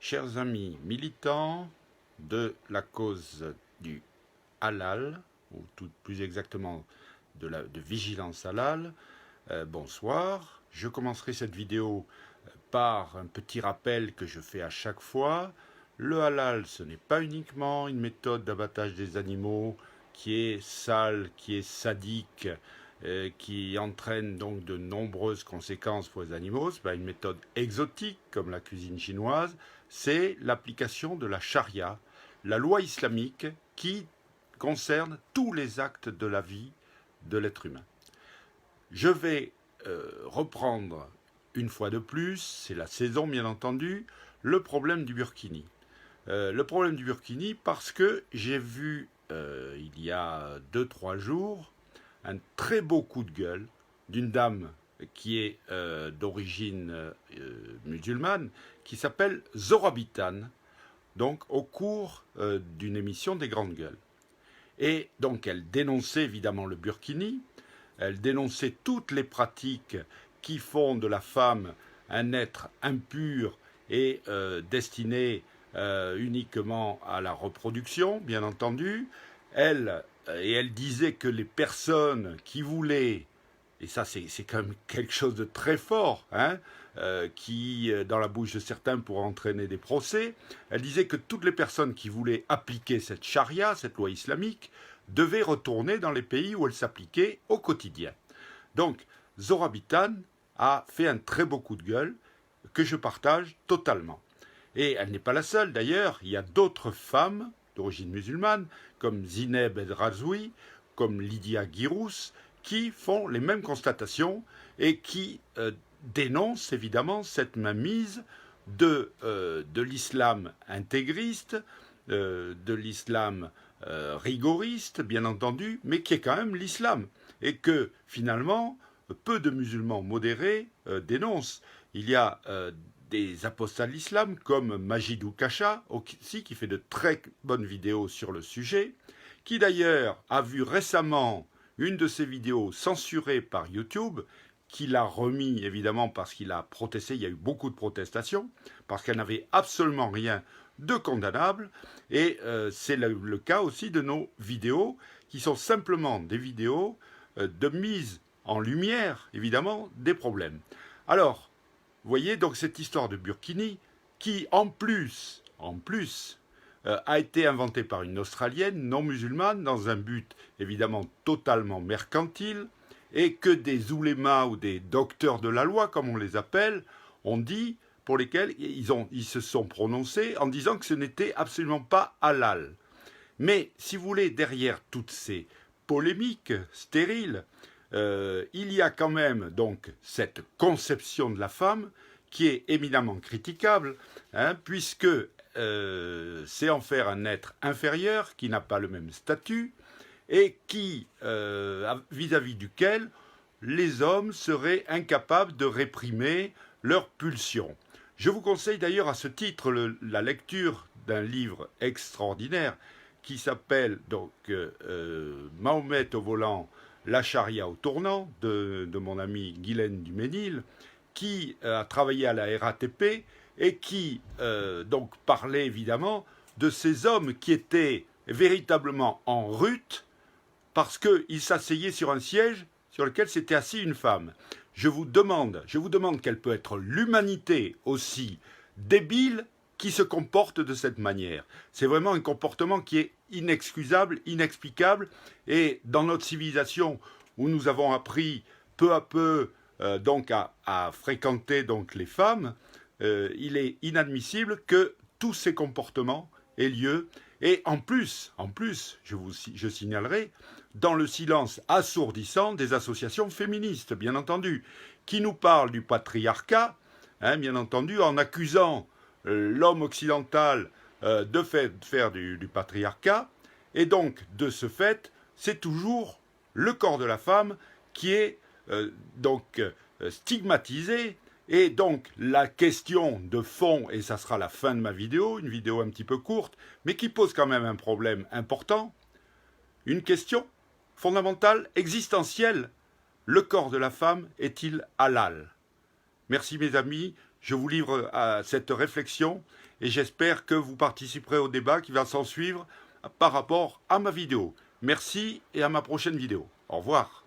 Chers amis militants de la cause du halal, ou tout plus exactement de vigilance halal, bonsoir. Je commencerai cette vidéo par un petit rappel que je fais à chaque fois. Le halal, ce n'est pas uniquement une méthode d'abattage des animaux qui est sale, qui est sadique, qui entraîne donc de nombreuses conséquences pour les animaux. Ce n'est pas une méthode exotique comme la cuisine chinoise, c'est l'application de la charia, la loi islamique qui concerne tous les actes de la vie de l'être humain. Je vais reprendre une fois de plus, c'est la saison bien entendu, le problème du burkini. Le problème du burkini parce que j'ai vu il y a 2-3 jours un très beau coup de gueule d'une dame qui est d'origine musulmane, qui s'appelle Zora Bitan, donc au cours d'une émission des Grandes Gueules. Et donc elle dénonçait évidemment le burkini, elle dénonçait toutes les pratiques qui font de la femme un être impur et destiné uniquement à la reproduction, bien entendu. Elle disait que les personnes qui voulaient, et ça c'est quand même quelque chose de très fort, qui, dans la bouche de certains, pourrait entraîner des procès, elle disait que toutes les personnes qui voulaient appliquer cette charia, cette loi islamique, devaient retourner dans les pays où elle s'appliquait au quotidien. Donc, Zora Bitan a fait un très beau coup de gueule que je partage totalement. Et elle n'est pas la seule d'ailleurs, il y a d'autres femmes d'origine musulmane, comme Zineb El Razoui, comme Lydia Girous, qui font les mêmes constatations et qui dénoncent évidemment cette mainmise de l'islam intégriste, de l'islam rigoriste, bien entendu, mais qui est quand même l'islam. Et que finalement, peu de musulmans modérés dénoncent. Il y a des apostats de l'islam comme Majidou Kacha aussi, qui fait de très bonnes vidéos sur le sujet, qui d'ailleurs a vu récemment une de ses vidéos censurée par YouTube, qu'il a remis évidemment parce qu'il a protesté, il y a eu beaucoup de protestations, parce qu'elle n'avait absolument rien de condamnable, et c'est le cas aussi de nos vidéos, qui sont simplement des vidéos de mise en lumière, évidemment, des problèmes. Alors, vous voyez donc cette histoire de burkini qui, en plus, a été inventée par une Australienne non musulmane dans un but évidemment totalement mercantile et que des oulémas ou des docteurs de la loi, comme on les appelle, ont dit, pour lesquels ils se sont prononcés en disant que ce n'était absolument pas halal. Mais si vous voulez, derrière toutes ces polémiques stériles, il y a quand même donc cette conception de la femme qui est éminemment critiquable, puisque c'est en faire un être inférieur qui n'a pas le même statut et qui, vis-à-vis duquel les hommes seraient incapables de réprimer leurs pulsions. Je vous conseille d'ailleurs à ce titre la lecture d'un livre extraordinaire qui s'appelle donc Mahomet au volant, la charia au tournant de mon ami Guylaine Duménil, qui a travaillé à la RATP et qui donc parlait évidemment de ces hommes qui étaient véritablement en rut parce qu'ils s'asseyaient sur un siège sur lequel s'était assise une femme. Je vous demande quelle peut être l'humanité aussi débile qui se comporte de cette manière. C'est vraiment un comportement qui est inexcusable, inexplicable, et dans notre civilisation où nous avons appris peu à peu donc à fréquenter donc les femmes, il est inadmissible que tous ces comportements aient lieu. Et en plus, je signalerai, dans le silence assourdissant des associations féministes, bien entendu, qui nous parlent du patriarcat, bien entendu, en accusant l'homme occidental de faire du patriarcat. Et donc, de ce fait, c'est toujours le corps de la femme qui est stigmatisé. Et donc, la question de fond, et ça sera la fin de ma vidéo, une vidéo un petit peu courte, mais qui pose quand même un problème important, une question fondamentale, existentielle. Le corps de la femme est-il halal ? Merci mes amis, je vous livre à cette réflexion et j'espère que vous participerez au débat qui va s'en suivre par rapport à ma vidéo. Merci et à ma prochaine vidéo. Au revoir.